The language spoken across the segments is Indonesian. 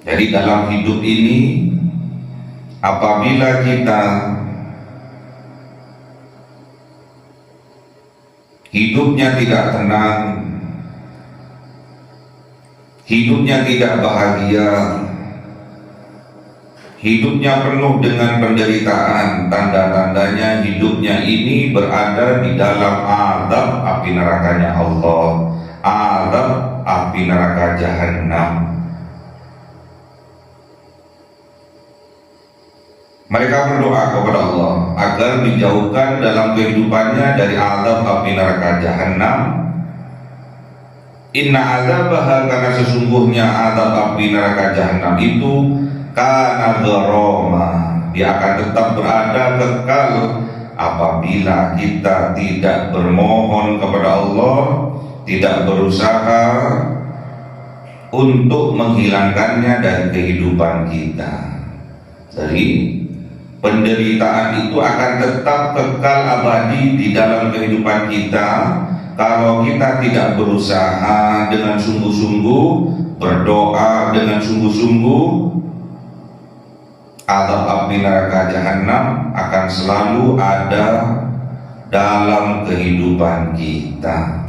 Jadi dalam hidup ini, apabila kita hidupnya tidak tenang, hidupnya tidak bahagia, hidupnya penuh dengan penderitaan, tanda-tandanya hidupnya ini berada di dalam azab api nerakanya Allah, azab api neraka Jahannam. Mereka berdoa kepada Allah agar dijauhkan dalam kehidupannya dari azab api neraka Jahannam. Inna azabaha, karena sesungguhnya azab api neraka Jahannam itu kana gharama, dia akan tetap berada kekal apabila kita tidak bermohon kepada Allah, tidak berusaha untuk menghilangkannya dari kehidupan kita. Jadi penderitaan itu akan tetap kekal abadi di dalam kehidupan kita kalau kita tidak berusaha dengan sungguh-sungguh, berdoa dengan sungguh-sungguh. Azab api neraka Jahannam akan selalu ada dalam kehidupan kita.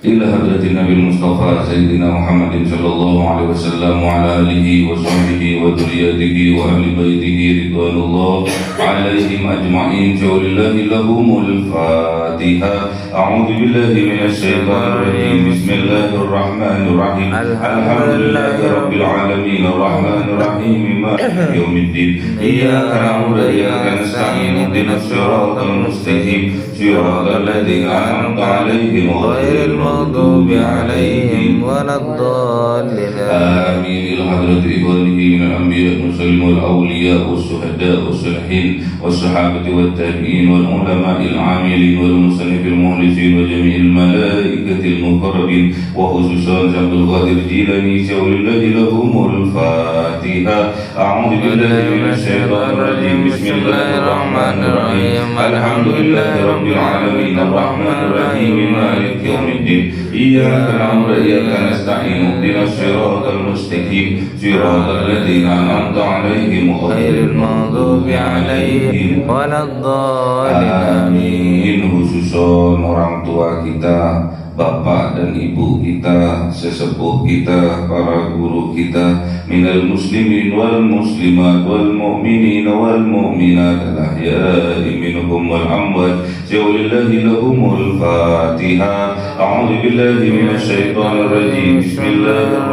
Ila hadratin Nabi Mustafa Sayyidina Muhammadin sallallahu alaihi wasallam wa ala alihi wa sahbihi wa dhurriyyatihi wa ahli baitihi ridwanullah alaihim ajma'in. Jawlillahi lahumul Fatiha. A'udzu billahi minasy syaithanir rajim. Bismillahir rahmanir rahim. Alhamdulillahi rabbil alamin arrahmanir rahim maliki yaumiddin. Iyyaka na'budu wa iyyaka nasta'in. Ihdinas siratal mustaqim. Siratal ladzina an'amta 'alaihim ghairil المغضوب عليهم ولا الضالين آمين. إلى حضرة إخوانه من الأنبياء والمرسلين والأولياء والشهداء والصالحين والصحابة والتابعين والعلماء العاملين والمصنف المخلصين وجميع الملائكة المقربين وخصوصا عبد القادر الجيلاني ولله لهم الفاتحة. أعوذ بالله من الشيطان الرجيم. بسم الله الرحمن الرحيم. الحمد لله رب العالمين الرحمن الرحيم مالك يوم الدين. إياك نعبد وإياك نستعين. اهدنا الصراط المستقيم صراط الذين أنعمت عليهم غير المغضوب عليهم ولا الضالين آمين. Khususon orang tua kita, bapak dan ibu kita, sesepuh kita, para guru kita, minal muslimin wal muslimat wal mu'minin wal mu'minat al-ahya'i minhum wal amwat. Jawlillahi lahumul Fatiha. A'udzu billahi minasy syaithanir rajim. Bismillahir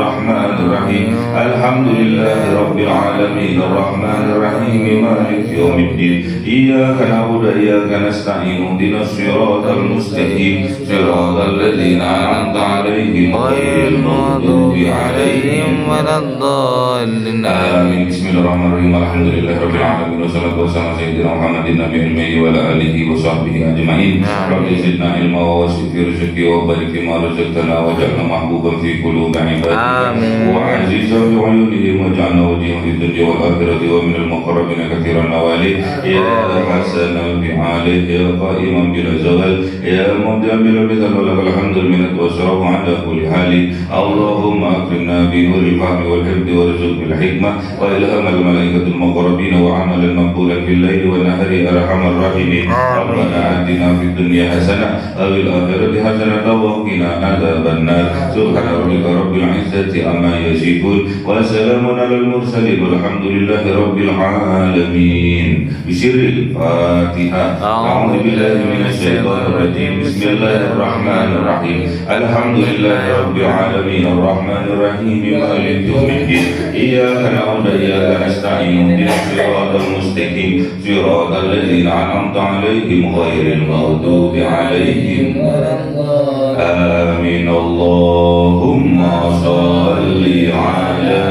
rahim. Alhamdulillahi rabbil alamin arrahmanir rahim maliki yaumiddin. Iyyaka na'budu wa iyyaka nasta'in. Ihdinas siratal mustaqim siratal ladzina an'amta 'alaihim ghairil maghdubi 'alaihim waladdallin amin. Bismillahirrahmanirrahim. Alhamdulillahi rabbil alamin wassalatu wassalamu ala sayyidina Muhammadin nabiyil ummi wa ala alihi wa sahbihi ajma'in. Rabbi zidna ilma wa wasi' fi rizqi wa barik fi ma razaqtana waj'alna mahbuban fi qulubi ibadika wa 'azizan bi 'uyunihim waj'alna wajhan fid dunya wal akhirati wa minal muqarrabin katsiran nawali. Ya hasanal bi'ali ya qa'iman bil zawal ya mudabbil bidal walakal hamdul minat wa syarafu ala kulli hali. Allahumma akrimna bi nuril fahmi wal hifdi warzuq bil hikmah wa ilhamal malaikatul muqarrabin wa amalan maqbulan bil laili wan nahari arhamar rahimin. Rabbana atina fid dunya hasanah wa fil akhirati hasanah wa qina adzaban nar. Subhana rabbika rabbil izzati amma yasifun wa salamun alal mursalin walhamdulillahi rabbil alamin. Bisirril Fatihah. A'udzu billahi minasy syaithanir rajim. Bismillahirrahmanir rahim. Alhamdulillahi rabbil alamin arrahmanir rahim maliki yaumiddin. Iyyaka na'budu wa iyyaka nasta'in. Ihdinas siratal mustaqim siratal ladzina an'amta 'alaihim ghairil maghdubi 'alaihim waladdallin amin. Allahumma shalli 'ala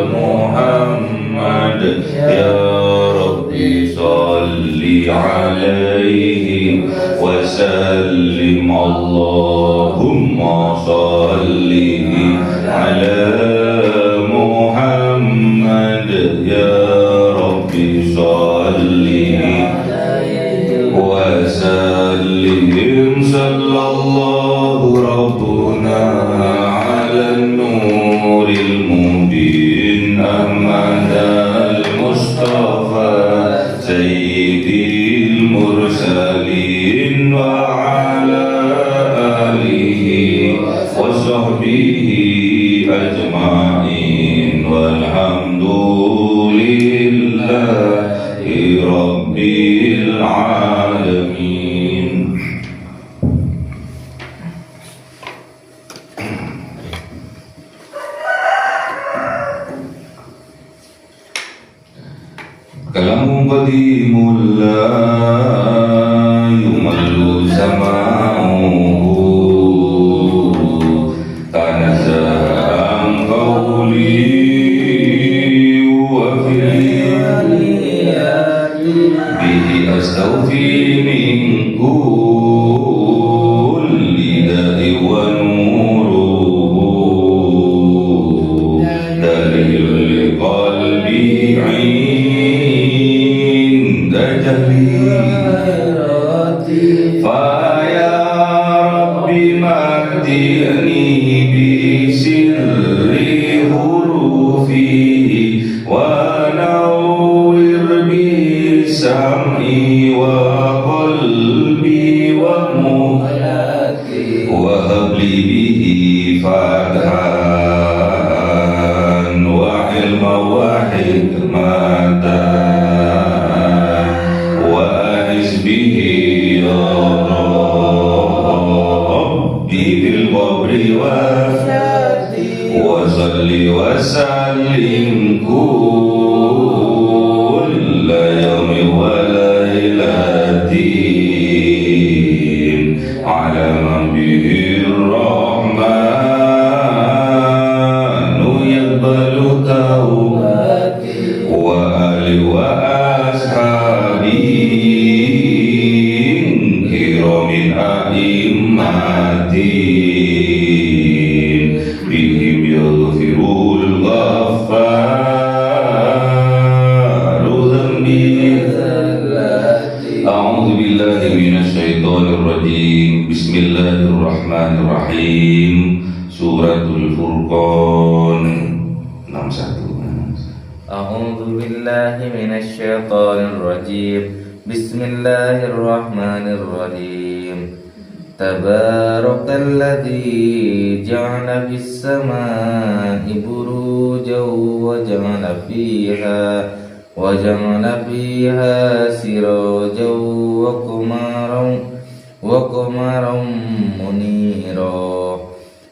Muhammad ya Rabbi shalli 'alaihi wa sallim. Allahumma shalli 'ala Muhammad ya Rabbi shalli wa sallim. Sallallahu rabbuna وصحبه أجمعين والحمد لله رب العالمين. Kalamu qadimul la yumallu zama'uhu tanazam qawli wa fi'li bihi astawfi min kulli da'i wa nuruhu dalil qalbi Faya Rabbi matini bi sirri hurufi wa nawwir bi sam'i wa qalbi wa muhlati wa habli bihi fathan wa ilma wa hikmatan وصلي وسلم كل يوم وليلة على من به الرحمن يقبل توبتي وآل وأصحابه كرام أئمتي Bismillahirrahmanirrahim. Suratul Furqan 61. A'udzu billahi minasy syaithanir rajim. Bismillahirrahmanirrahim. Tabarakalladzi ja'ala fis samaa'i burujan wa ja'ala fiha sirajan wa qamaran munira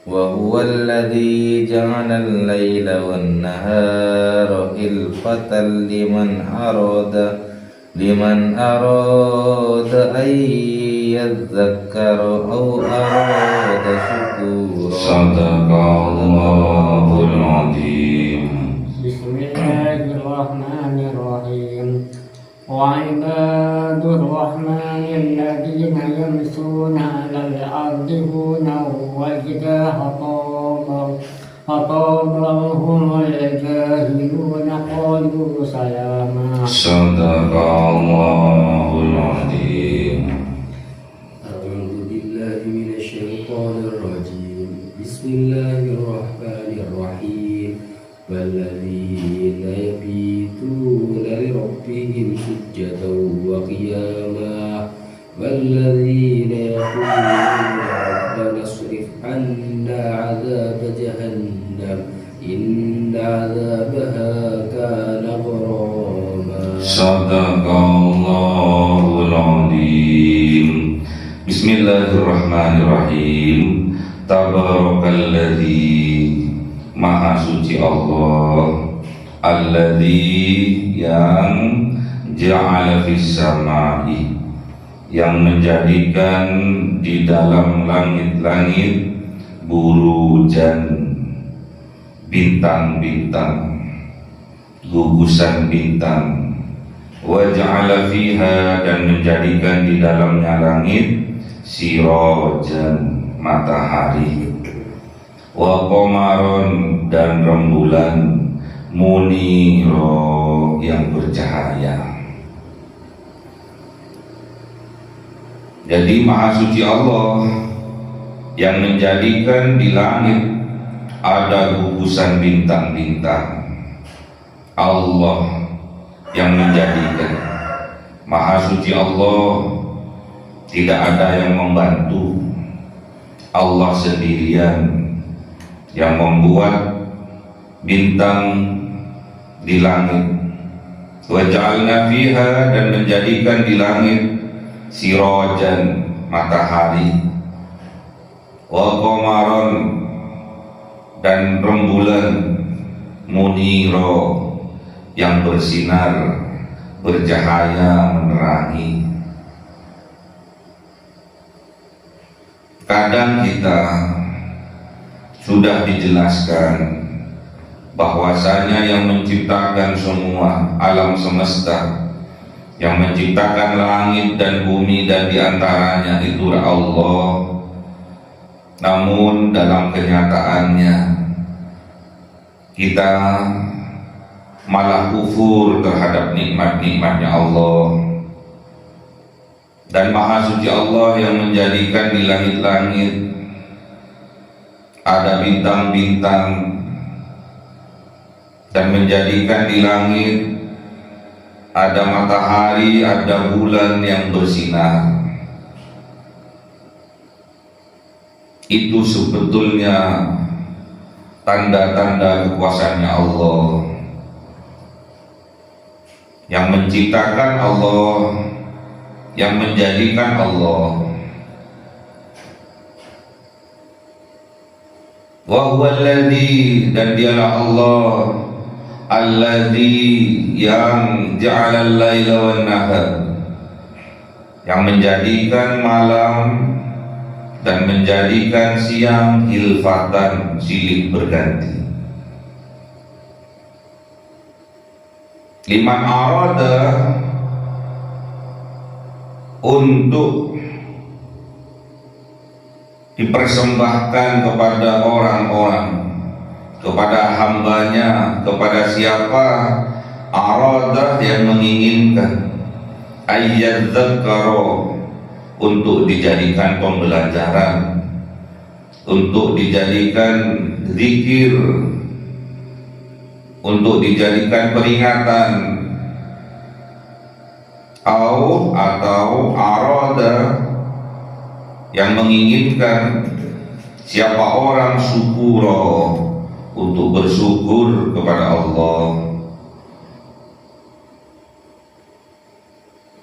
wa huwa alladhi ja'ala al-layla wan-nahara khilfatan liman arada an yadhakkara aw arada shukura. Sadaqallahul azim. Bismillahirrahmanirrahim. Wa ibadur rahmanil ladzina yamshuna 'alal ardi hawnan wa idza khatabahumul jahiluna qalu salama. Sadaqallahul azim. A'udzu billahi minasy syaithanir rajim. Bismillahirrahmanirrahim. Walladzina yabituna li rabbihim sujjadan wa qiyama walladzina yaquluna rabbana isrif 'anna 'adzaba jahannam inna 'adzabaha kana gharama. Sadaqallahul azim. Bismillahirrahmanirrahim. Tabarakalladzi, Maha suci Allah, alladzi yang ja'ala fis samai, yang menjadikan di dalam langit-langit burujan, bintang-bintang, gugusan bintang, wa ja'ala fiha, dan menjadikan di dalamnya langit sirajan, matahari, wa qamaron, dan rembulan, muniro, yang bercahaya. Jadi Maha Suci Allah yang menjadikan di langit ada gugusan bintang-bintang. Allah yang menjadikan. Maha Suci Allah, tidak ada yang membantu. Allah sendirian yang membuat bintang di langit. Wa ja'alna fiha, dan menjadikan di langit sirajan, matahari, wa qamaran, dan rembulan, muniro, yang bersinar, bercahaya, menerangi. Kadang kita sudah dijelaskan bahwasanya yang menciptakan semua alam semesta, yang menciptakan langit dan bumi dan diantaranya itu Allah. Namun dalam kenyataannya kita malah kufur terhadap nikmat-nikmatnya Allah. Dan Maha Suci Allah yang menjadikan di langit-langit ada bintang-bintang, dan menjadikan di langit ada matahari, ada bulan yang bersinar. Itu sebetulnya tanda-tanda kekuasaannya Allah. Yang menciptakan Allah, yang menjadikan Allah. Wa huwa alladzi, dan dialah Allah alladzi yang ja'ala al-laila wan nahar, yang menjadikan malam dan menjadikan siang hilfatan, silih berganti. Liman arada, untuk dipersembahkan kepada orang-orang, kepada hambanya, kepada siapa arada yang menginginkan, ayyadzakaro, untuk dijadikan pembelajaran, untuk dijadikan zikir, untuk dijadikan peringatan, atau arada yang menginginkan siapa orang syukuro, untuk bersyukur kepada Allah.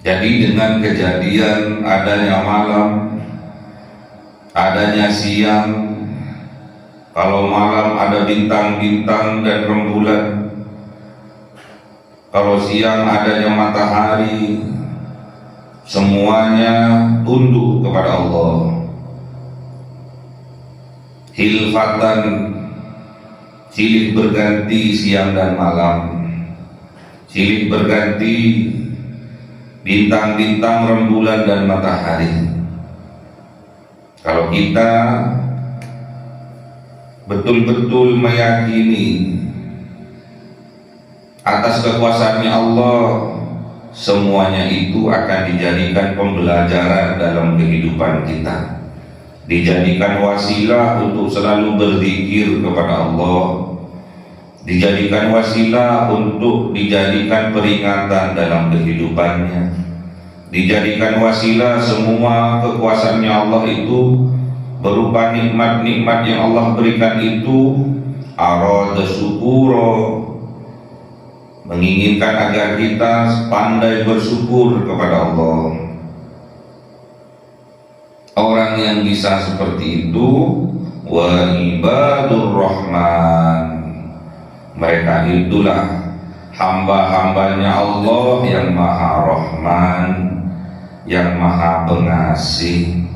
Jadi dengan kejadian adanya malam, adanya siang, kalau malam ada bintang-bintang dan rembulan, kalau siang adanya matahari, semuanya tunduk kepada Allah. Hilfatan, silih berganti siang dan malam, silih berganti bintang-bintang, rembulan dan matahari. Kalau kita betul-betul meyakini atas kekuasaannya Allah, semuanya itu akan dijadikan pembelajaran dalam kehidupan kita, dijadikan wasilah untuk selalu berzikir kepada Allah, dijadikan wasilah untuk dijadikan peringatan dalam kehidupannya, dijadikan wasilah semua kekuasaannya Allah itu berupa nikmat-nikmat yang Allah berikan itu arada syukuro, menginginkan agar kita pandai bersyukur kepada Allah. Orang yang bisa seperti itu wa ibadur rahman, mereka itulah hamba-hambanya Allah yang maha rahman, yang maha pengasih.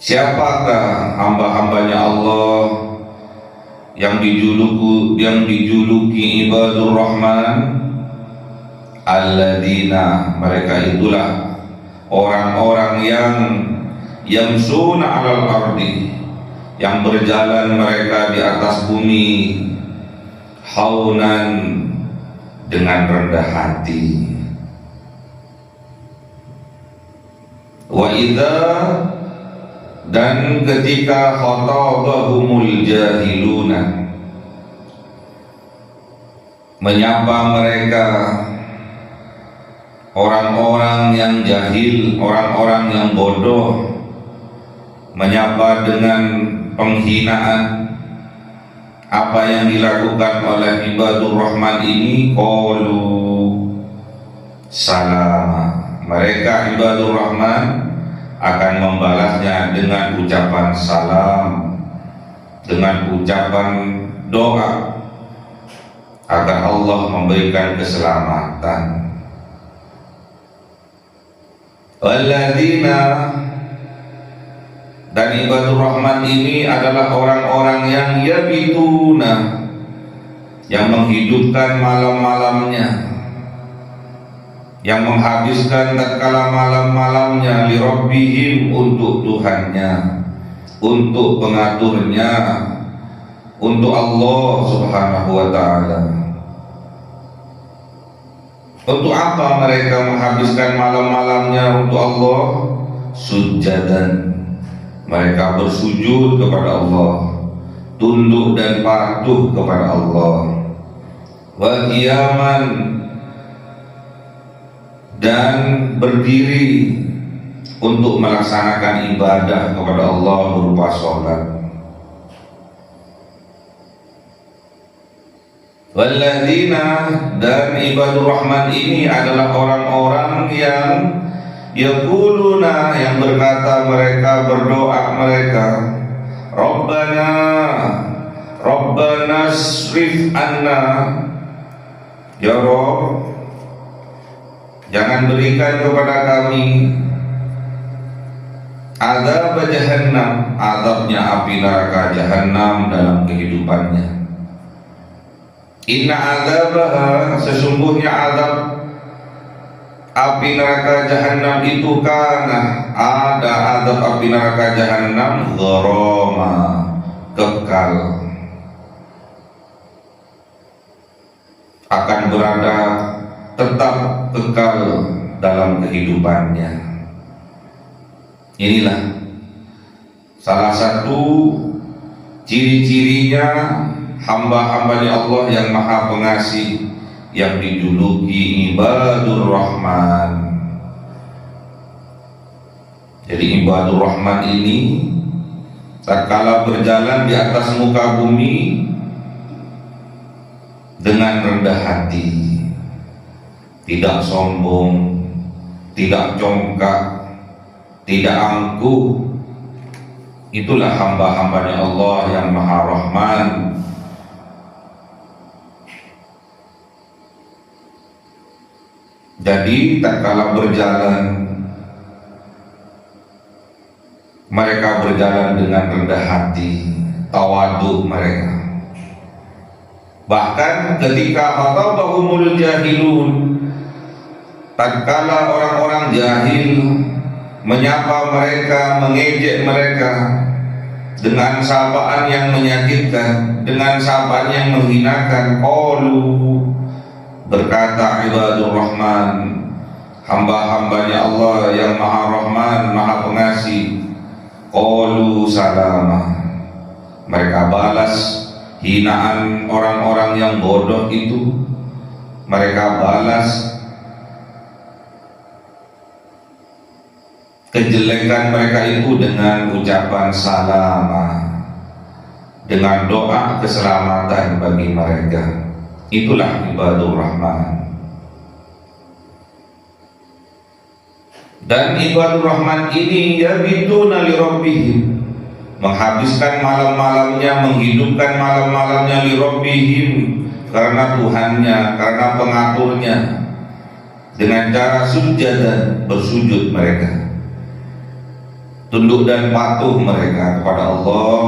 Siapakah hamba-hambanya Allah yang dijuluki ibadur rahman? Alladzina, mereka itulah orang-orang yang yamsuna 'alal ardi, yang berjalan mereka di atas bumi haunan, dengan rendah hati. Wa idza, dan ketika khatabahumul jahiluna, menyapa mereka orang-orang yang jahil, orang-orang yang bodoh menyapa dengan penghinaan apa yang dilakukan oleh ibadur rahman ini, qalu salama. Mereka ibadur rahman akan membalasnya dengan ucapan salam, dengan ucapan doa agar Allah memberikan keselamatan. Walladzina, dan ibadur rahman ini adalah orang-orang yang yabituna, yang menghidupkan malam-malamnya, yang menghabiskan tatkala malam-malamnya li rabbihim, untuk Tuhannya, untuk pengaturnya, untuk Allah Subhanahu wa ta'ala. Untuk apa mereka menghabiskan malam-malamnya untuk Allah? Sujadan, mereka bersujud kepada Allah, tunduk dan patuh kepada Allah. Wa qiyaman, dan berdiri untuk melaksanakan ibadah kepada Allah berupa sholat. Walladzina, dan ibadur rahman ini adalah orang-orang yang yaquluna, yang berkata mereka, berdoa mereka, Rabbana, Rabbana srif anna, ya Rabb, jangan berikan kepada kami azab jahannam, azabnya api neraka jahannam dalam kehidupannya. Inna azabaha, sesungguhnya azab api neraka jahannam itu, karena ada azab api neraka jahannam, gharama, kekal, akan berada tetap kekal dalam kehidupannya. Inilah salah satu ciri-cirinya hamba-hambanya Allah yang maha pengasih, yang dijuluki ibadur rahman. Jadi ibadur rahman ini tatkala berjalan di atas muka bumi dengan rendah hati, tidak sombong, tidak congkak, tidak angkuh. Itulah hamba-hambanya Allah yang maha rahman. Jadi tatkala berjalan, mereka berjalan dengan rendah hati, tawadhu mereka. Bahkan ketika khatabahumul jahilun, tatkala orang-orang jahil menyapa mereka, mengejek mereka dengan sapaan yang menyakitkan, dengan sapaan yang menghinakan, qalu, berkata ibadur rahman, hamba-hambanya Allah yang maha rahman, maha pengasih, qalu salama, mereka balas hinaan orang-orang yang bodoh itu, mereka balas kejelekan mereka itu dengan ucapan salama, dengan doa keselamatan bagi mereka. Itulah ibadur rahman. Dan ibadur rahman ini yabituna li rabbihim, menghabiskan malam-malamnya, menghidupkan malam-malamnya li rabbihim, karena Tuhannya, karena pengaturnya, dengan cara sujud dan bersujud mereka, tunduk dan patuh mereka kepada Allah,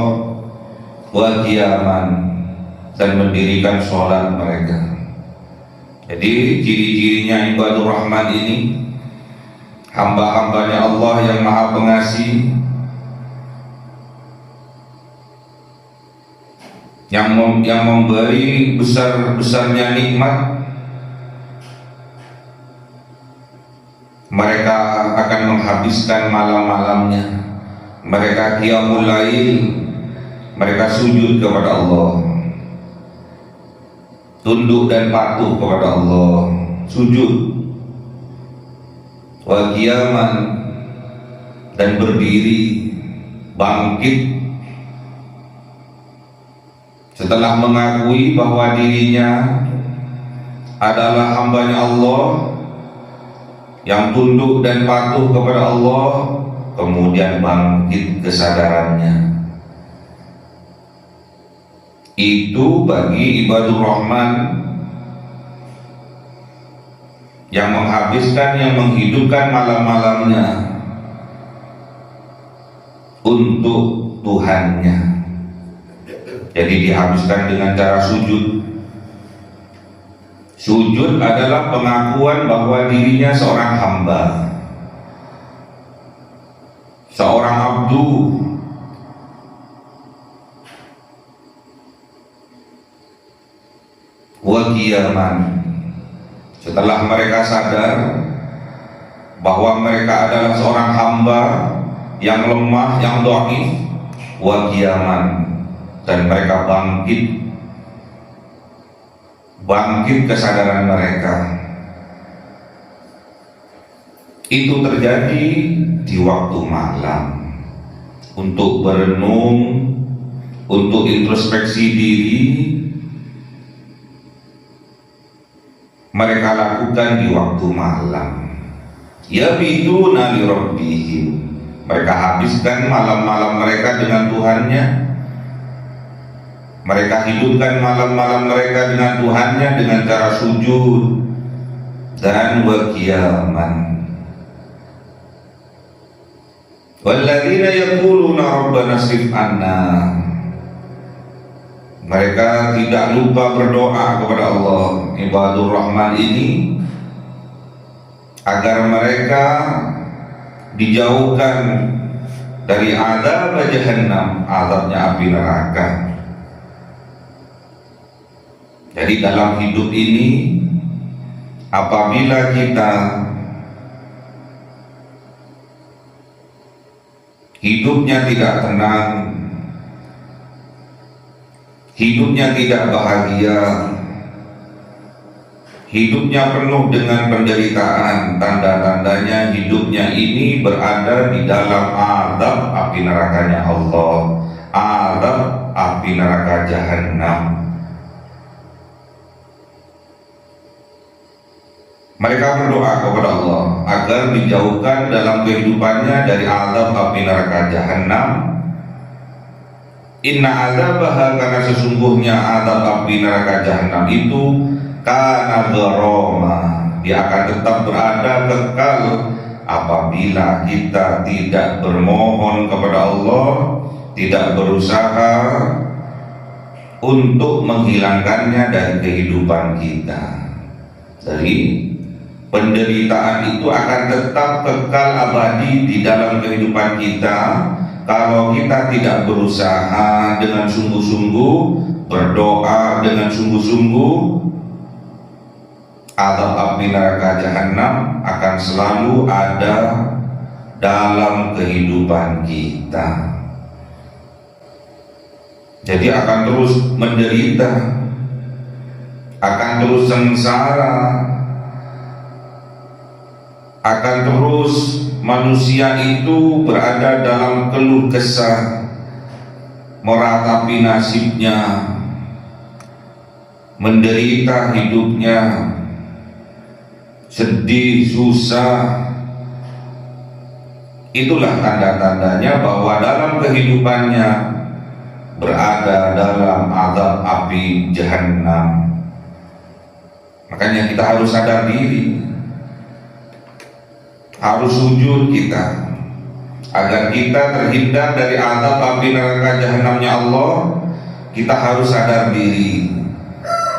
wa qiyaman, dan mendirikan sholat mereka. Jadi ciri-cirinya ibadur rahman ini, hamba-hambanya Allah yang maha pengasih, yang memberi besar-besarnya nikmat. Mereka akan menghabiskan malam-malamnya, mereka qiyamul lail, mereka sujud kepada Allah, tunduk dan patuh kepada Allah, sujud wa qiyaman, dan berdiri, bangkit setelah mengakui bahwa dirinya adalah hambanya Allah yang tunduk dan patuh kepada Allah, kemudian bangkit kesadarannya. Itu bagi ibadur rahman yang menghabiskan, yang menghidupkan malam-malamnya untuk Tuhannya. Jadi dihabiskan dengan cara sujud. Sujud adalah pengakuan bahwa dirinya seorang hamba, seorang abdu. Wa qiyaman, setelah mereka sadar bahwa mereka adalah seorang hamba yang lemah, yang dhaif, wa qiyaman, dan mereka bangkit kesadaran mereka. Itu terjadi di waktu malam untuk berenung, untuk introspeksi diri. Mereka lakukan di waktu malam. Yabituna li rabbihim, mereka habiskan malam-malam mereka dengan Tuhannya. Mereka hidupkan malam-malam mereka dengan Tuhannya dengan cara sujud dan wa qiyaman. Walladzina yaquluna rabbana srif anna, mereka tidak lupa berdoa kepada Allah, ibadur rahman ini, agar mereka dijauhkan dari azab jahannam, azabnya api neraka. Jadi dalam hidup ini, apabila kita hidupnya tidak tenang, hidupnya tidak bahagia, hidupnya penuh dengan penderitaan, tanda-tandanya hidupnya ini berada di dalam azab api nerakanya Allah, azab api neraka jahannam. Mereka berdoa kepada Allah agar dijauhkan dalam kehidupannya dari azab api neraka jahannam. Inna azabaha, karena sesungguhnya azab api neraka jahannam itu kana gharama, dia akan tetap berada kekal apabila kita tidak bermohon kepada Allah, tidak berusaha untuk menghilangkannya dari kehidupan kita. Dari penderitaan itu akan tetap kekal abadi di dalam kehidupan kita kalau kita tidak berusaha dengan sungguh-sungguh, berdoa dengan sungguh-sungguh. Azab api neraka jahannam akan selalu ada dalam kehidupan kita. Jadi akan terus menderita, akan terus sengsara, akan terus manusia itu berada dalam keluh kesah, meratapi nasibnya, menderita hidupnya, sedih, susah. Itulah tanda-tandanya bahwa dalam kehidupannya berada dalam azab api jahannam. Makanya kita harus sadar diri, harus sujud kita agar kita terhindar dari azab api neraka jahannamnya Allah. Kita harus sadar diri,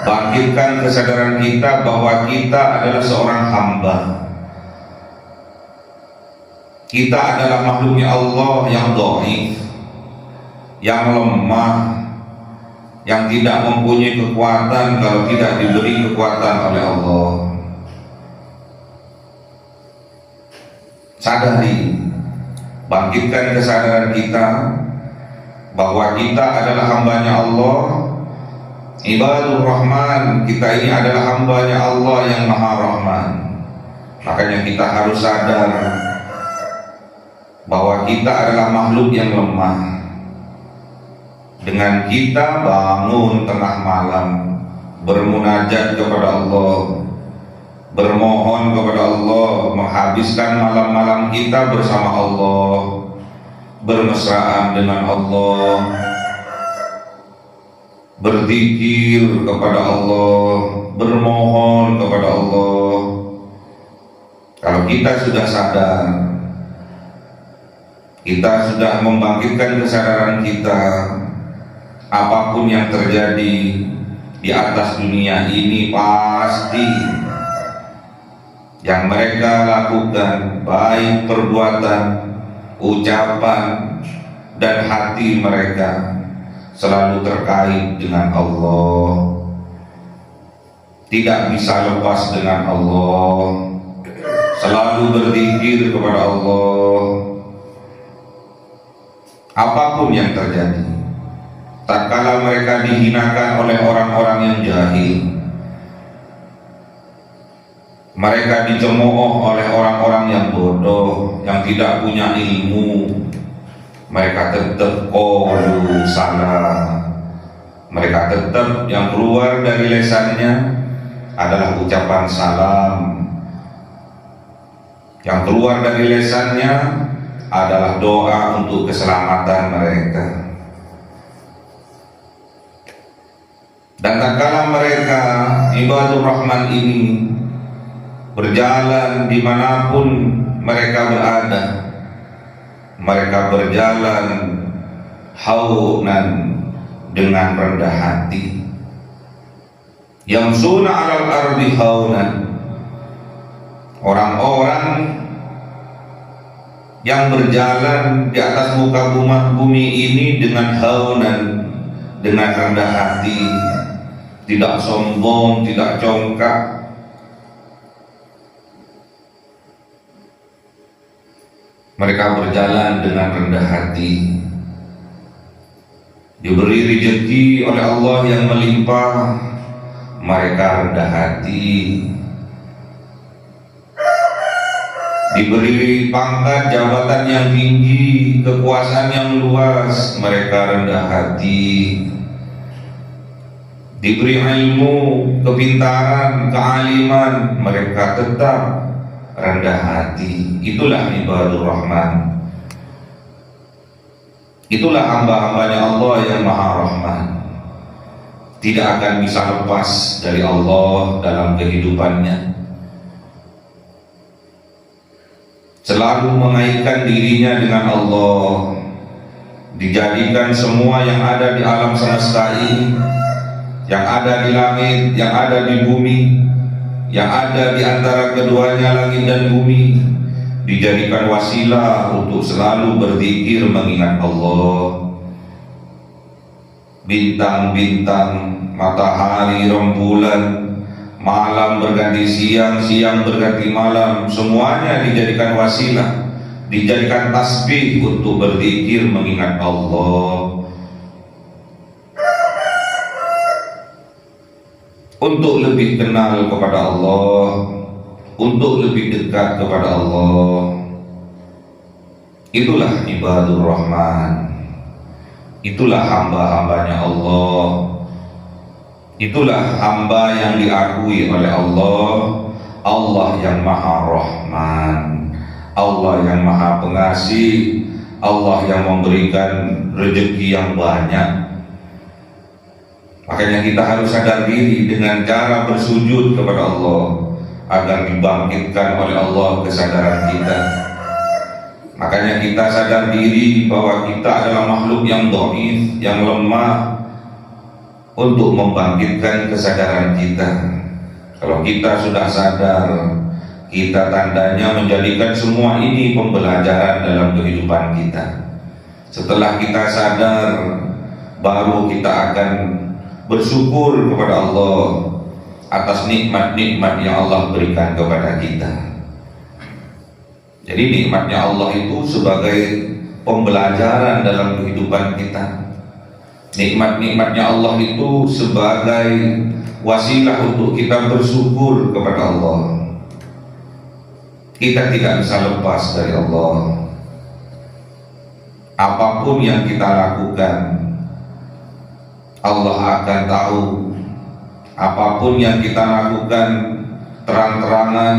bangkitkan kesadaran kita bahwa kita adalah seorang hamba. Kita adalah makhluknya Allah yang dhaif, yang lemah, yang tidak mempunyai kekuatan kalau tidak diberi kekuatan oleh Allah. Sadari, bangkitkan kesadaran kita bahwa kita adalah hambanya Allah, ibadur rahman. Kita ini adalah hambanya Allah yang maha rahman. Makanya kita harus sadar bahwa kita adalah makhluk yang lemah. Dengan kita bangun tengah malam, bermunajat kepada Allah, bermohon kepada Allah, menghabiskan malam-malam kita bersama Allah, bermesraan dengan Allah, berzikir kepada Allah, bermohon kepada Allah. Kalau kita sudah sadar, kita sudah membangkitkan kesadaran kita, apapun yang terjadi di atas dunia ini pasti yang mereka lakukan, baik perbuatan, ucapan, dan hati mereka selalu terkait dengan Allah. Tidak bisa lepas dengan Allah, selalu berzikir kepada Allah. Apapun yang terjadi, tatkala mereka dihinakan oleh orang-orang yang jahil, mereka dicemooh oleh orang-orang yang bodoh, yang tidak punya ilmu, mereka tetap qaulu salam. Mereka tetap yang keluar dari lisannya adalah ucapan salam. Yang keluar dari lisannya adalah doa untuk keselamatan mereka. Dan tatkala mereka ibadur rahman ini berjalan dimanapun mereka berada, mereka berjalan haunan, dengan rendah hati. Yamsuna 'alal ardi haunan, orang-orang yang berjalan di atas muka bumi ini dengan haunan, dengan rendah hati, tidak sombong, tidak congkak. Mereka berjalan dengan rendah hati, diberi rezeki oleh Allah yang melimpah, mereka rendah hati. Diberi pangkat jabatan yang tinggi, kekuasaan yang luas, mereka rendah hati. Diberi ilmu, kepintaran, kealiman, mereka tetap rendah hati. Itulah ibadur rahman. Itulah hamba-hambanya Allah yang maha rahman. Tidak akan bisa lepas dari Allah dalam kehidupannya. Selalu mengaitkan dirinya dengan Allah. Dijadikan semua yang ada di alam semesta ini, yang ada di langit, yang ada di bumi, yang ada di antara keduanya langit dan bumi, dijadikan wasilah untuk selalu berzikir mengingat Allah. Bintang-bintang, matahari, rembulan, malam berganti siang, siang berganti malam, semuanya dijadikan wasilah, dijadikan tasbih untuk berzikir mengingat Allah. Untuk lebih kenal kepada Allah, untuk lebih dekat kepada Allah. Itulah ibadur rahman. Itulah hamba-hambanya Allah. Itulah hamba yang diakui oleh Allah, Allah yang maha rahman, Allah yang maha pengasih, Allah yang memberikan rezeki yang banyak. Makanya kita harus sadar diri dengan cara bersujud kepada Allah, agar dibangkitkan oleh Allah kesadaran kita. Makanya kita sadar diri bahwa kita adalah makhluk yang dhaif, yang lemah, untuk membangkitkan kesadaran kita. Kalau kita sudah sadar, kita tandanya menjadikan semua ini pembelajaran dalam kehidupan kita. Setelah kita sadar, baru kita akan bersyukur kepada Allah atas nikmat-nikmat yang Allah berikan kepada kita. Jadi nikmatnya Allah itu sebagai pembelajaran dalam kehidupan kita. Nikmat-nikmatnya Allah itu sebagai wasilah untuk kita bersyukur kepada Allah. kita tidak bisa lepas dari Allah. Apapun yang kita lakukan, Allah akan tahu. Apapun yang kita lakukan, terang-terangan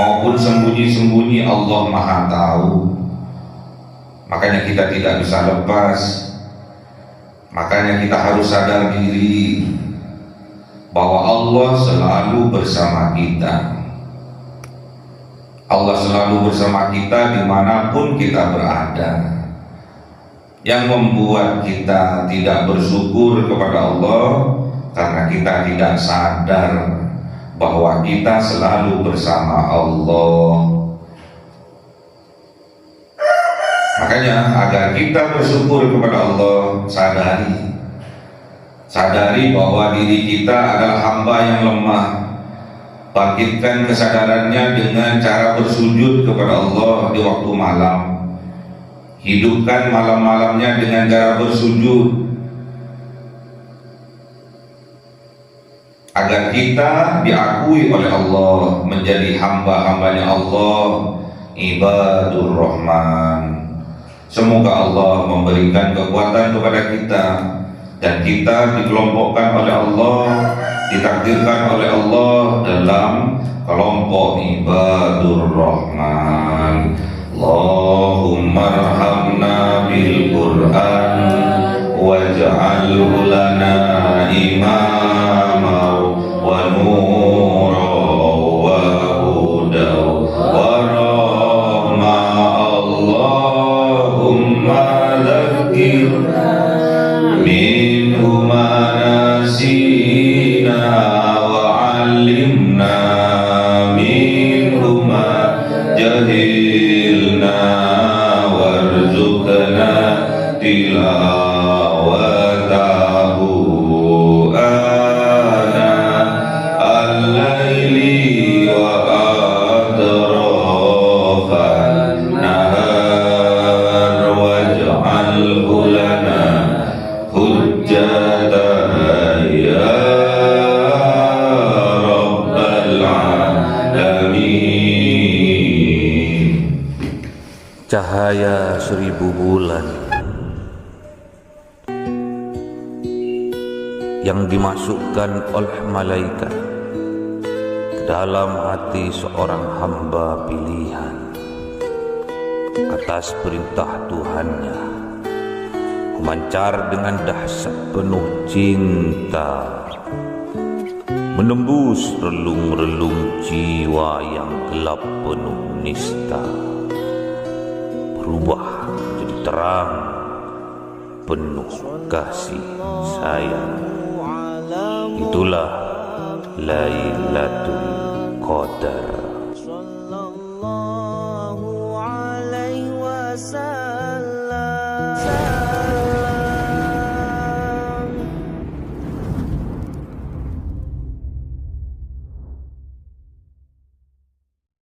maupun sembunyi-sembunyi, Allah Maha tahu. Makanya kita tidak bisa lepas. Makanya kita harus sadar diri bahwa Allah selalu bersama kita. Allah selalu bersama kita dimanapun kita berada. Yang membuat kita tidak bersyukur kepada Allah karena kita tidak sadar bahwa kita selalu bersama Allah. Makanya agar kita bersyukur kepada Allah, sadari bahwa diri kita adalah hamba yang lemah. Bangkitkan kesadarannya dengan cara bersujud kepada Allah di waktu malam. Hidupkan malam-malamnya dengan cara bersujud, agar kita diakui oleh Allah menjadi hamba-hambanya Allah, ibadur rahman. Semoga Allah memberikan kekuatan kepada kita dan kita dikelompokkan oleh Allah, ditakdirkan oleh Allah dalam kelompok ibadur rahman. Allahumma arhamna bil Qur'an waj'alhu lana imama wa nura wa huda wa rahma. Allahumma dhakkirna minhu ma nasina wa 'allimna minhu ma jahilna warzuqna tilawatahu ana al-laili wa atrafan nahar waj'alhu lana hujjatan ya rabbal alamin. Cahaya 1000 bulan yang dimasukkan oleh malaikat ke dalam hati seorang hamba pilihan atas perintah Tuhannya, memancar dengan dahsyat penuh cinta, menembus relung-relung jiwa yang gelap penuh nista, berubah menjadi terang penuh kasih sayang. Itulah Lailatul Qadar.